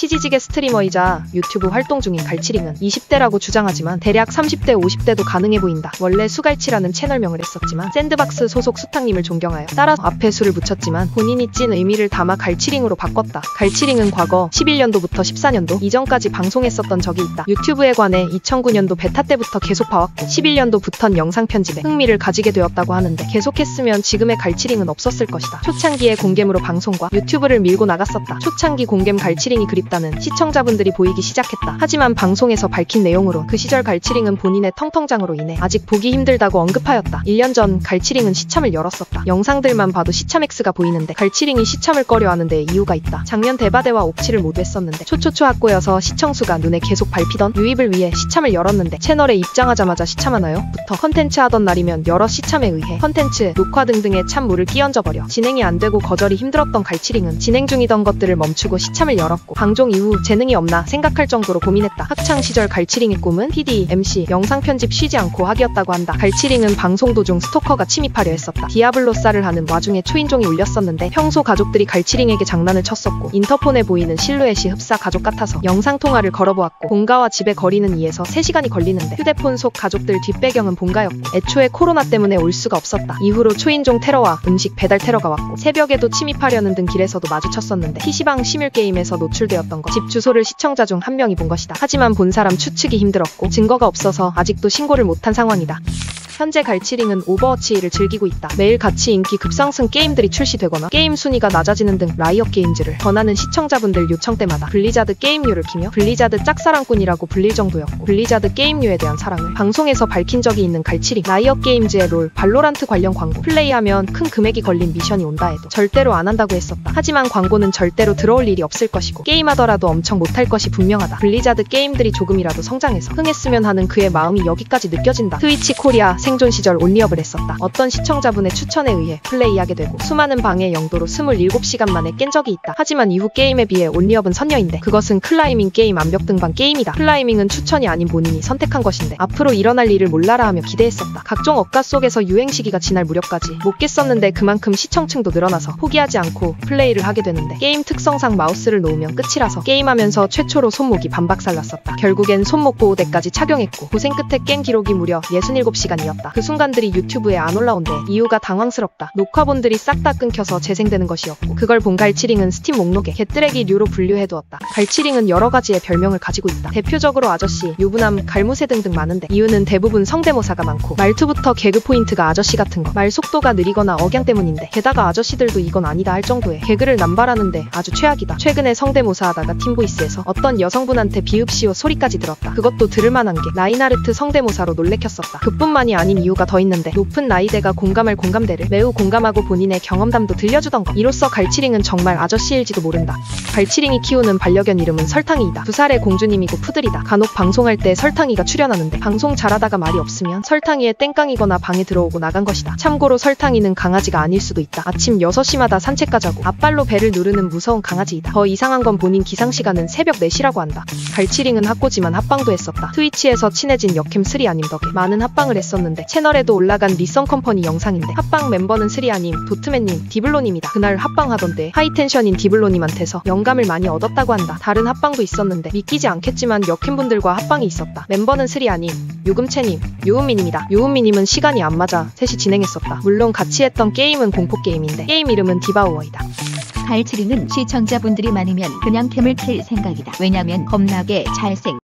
치지직의 스트리머이자 유튜브 활동 중인 갈치링은 20대라고 주장하지만 대략 30대 50대도 가능해 보인다. 원래 수갈치라는 채널명을 했었지만 샌드박스 소속 수탁님을 존경하여 따라 앞에 수를 붙였지만 본인이 찐 의미를 담아 갈치링으로 바꿨다. 갈치링은 과거 11년도부터 14년도 이전까지 방송했었던 적이 있다. 유튜브에 관해 2009년도 베타 때부터 계속 봐왔고 11년도부턴 영상 편집에 흥미를 가지게 되었다고 하는데 계속했으면 지금의 갈치링은 없었을 것이다. 초창기에 공겜으로 방송과 유튜브를 밀고 나갔었다. 초창기 공겜 갈치링이 그립다는 시청자분들이 보이기 시작했다. 하지만 방송에서 밝힌 내용으로 그 시절 갈치링은 본인의 텅텅장으로 인해 아직 보기 힘들다고 언급하였다. 1년 전 갈치링은 시참을 열었었다. 영상들만 봐도 시참 X가 보이는데 갈치링이 시참을 꺼려하는 데 이유가 있다. 작년 대바대와 옵치를 모두 했었는데 초초초 확고여서 시청수가 눈에 계속 밟히던 유입을 위해 시참을 열었는데 채널에 입장하자마자 시참하나요? 부터 컨텐츠 하던 날이면 여러 시참에 의해 컨텐츠, 녹화 등등에 찬물을 끼얹어버려 진행이 안 되고 거절이 힘들었던 갈치링은 진행 중이던 것들을 멈추고 시참을 열었고 방송 이후 재능이 없나 생각할 정도로 고민했다. 학창시절 갈치링의 꿈은 PD, MC, 영상 편집 쉬지 않고 하기였다고 한다. 갈치링은 방송 도중 스토커가 침입하려 했었다. 디아블로사를 하는 와중에 초인종이 울렸었는데 평소 가족들이 갈치링에게 장난을 쳤었고 인터폰에 보이는 실루엣이 흡사 가족 같아서 영상통화를 걸어보았고 본가와 집의 거리는 2에서 3시간이 걸리는데 휴대폰 속 가족들 뒷배경은 본가였고 애초에 코로나 때문에 올 수가 없었다. 이후로 초인종 테러와 음식 배달 테러가 왔고 새벽에도 침입하려는 등 길에서도 마주쳤었는데 PC방 시뮬게임에서 노출되었던 것 집 주소를 시청자 중 한 명이 본 것이다. 하지만 본 사람 추측이 힘들었고 증거가 없어서 아직도 신고를 못한 상황이다. 현재 갈치링은 오버워치를 즐기고 있다. 매일 같이 인기 급상승 게임들이 출시되거나 게임 순위가 낮아지는 등 라이엇 게임즈를 권하는 시청자분들 요청 때마다 블리자드 게임류를 키며 블리자드 짝사랑꾼이라고 불릴 정도였고 블리자드 게임류에 대한 사랑을 방송에서 밝힌 적이 있는 갈치링. 라이엇 게임즈의 롤, 발로란트 관련 광고 플레이하면 큰 금액이 걸린 미션이 온다 해도 절대로 안 한다고 했었다. 하지만 광고는 절대로 들어올 일이 없을 것이고 게임하더라도 엄청 못할 것이 분명하다. 블리자드 게임들이 조금이라도 성장해서 흥했으면 하는 그의 마음이 여기까지 느껴진다. 트위치 코리아 생존 시절 온리업을 했었다. 어떤 시청자분의 추천에 의해 플레이하게 되고 수많은 방해 영도로 27시간 만에 깬 적이 있다. 하지만 이후 게임에 비해 온리업은 선녀인데 그것은 클라이밍 게임 암벽 등반 게임이다. 클라이밍은 추천이 아닌 본인이 선택한 것인데 앞으로 일어날 일을 몰라라 하며 기대했었다. 각종 억가 속에서 유행 시기가 지날 무렵까지 못 깼었는데 그만큼 시청층도 늘어나서 포기하지 않고 플레이를 하게 되는데 게임 특성상 마우스를 놓으면 끝이라서 게임하면서 최초로 손목이 반박살났었다. 결국엔 손목 보호대까지 착용했고 고생 끝에 깬 기록이 무려 67시간이었다. 그 순간들이 유튜브에 안 올라온대. 이유가 당황스럽다. 녹화본들이 싹 다 끊겨서 재생되는 것이었고 그걸 본 갈치링은 스팀 목록에 개뜨레기류로 분류해두었다. 갈치링은 여러 가지의 별명을 가지고 있다. 대표적으로 아저씨, 유부남, 갈무새 등등 많은데 이유는 대부분 성대모사가 많고 말투부터 개그 포인트가 아저씨 같은 거, 말 속도가 느리거나 억양 때문인데 게다가 아저씨들도 이건 아니다 할 정도의 개그를 남발하는데 아주 최악이다. 최근에 성대모사 하다가 팀보이스에서 어떤 여성분한테 비읍시오 소리까지 들었다. 그것도 들을만한 게 라인하르트 성대모사로 놀래켰었다. 그뿐만이 아닌 이유가 더 있는데 높은 나이대가 공감할 공감대를 매우 공감하고 본인의 경험담도 들려주던 것. 이로써 갈치링은 정말 아저씨일지도 모른다. 갈치링이 키우는 반려견 이름은 설탕이이다. 2살의 공주님이고 푸들이다. 간혹 방송할 때 설탕이가 출연하는데 방송 잘하다가 말이 없으면 설탕이의 땡깡이거나 방에 들어오고 나간 것이다. 참고로 설탕이는 강아지가 아닐 수도 있다. 아침 6시마다 산책 가자고 앞발로 배를 누르는 무서운 강아지이다. 더 이상한 건 본인 기상시간은 새벽 4시라고 한다. 갈치링은 학고지만 합방도 했었다. 트위치에서 친해진 역캠3 아님 덕에 많은 합방을 했었는데 채널에도 올라간 리썸컴퍼니 영상인데 합방 멤버는 스리아님, 도트맨님, 디블로님이다. 그날 합방하던데 하이텐션인 디블로님한테서 영감을 많이 얻었다고 한다. 다른 합방도 있었는데 믿기지 않겠지만 역캠분들과 합방이 있었다. 멤버는 스리아님, 유금채님, 유은미님이다. 유은미님은 시간이 안 맞아 셋이 진행했었다. 물론 같이 했던 게임은 공포게임인데 게임 이름은 디바우어이다. 갈치링은 시청자분들이 많으면 그냥 캠을 킬 생각이다. 왜냐면 겁나게 잘생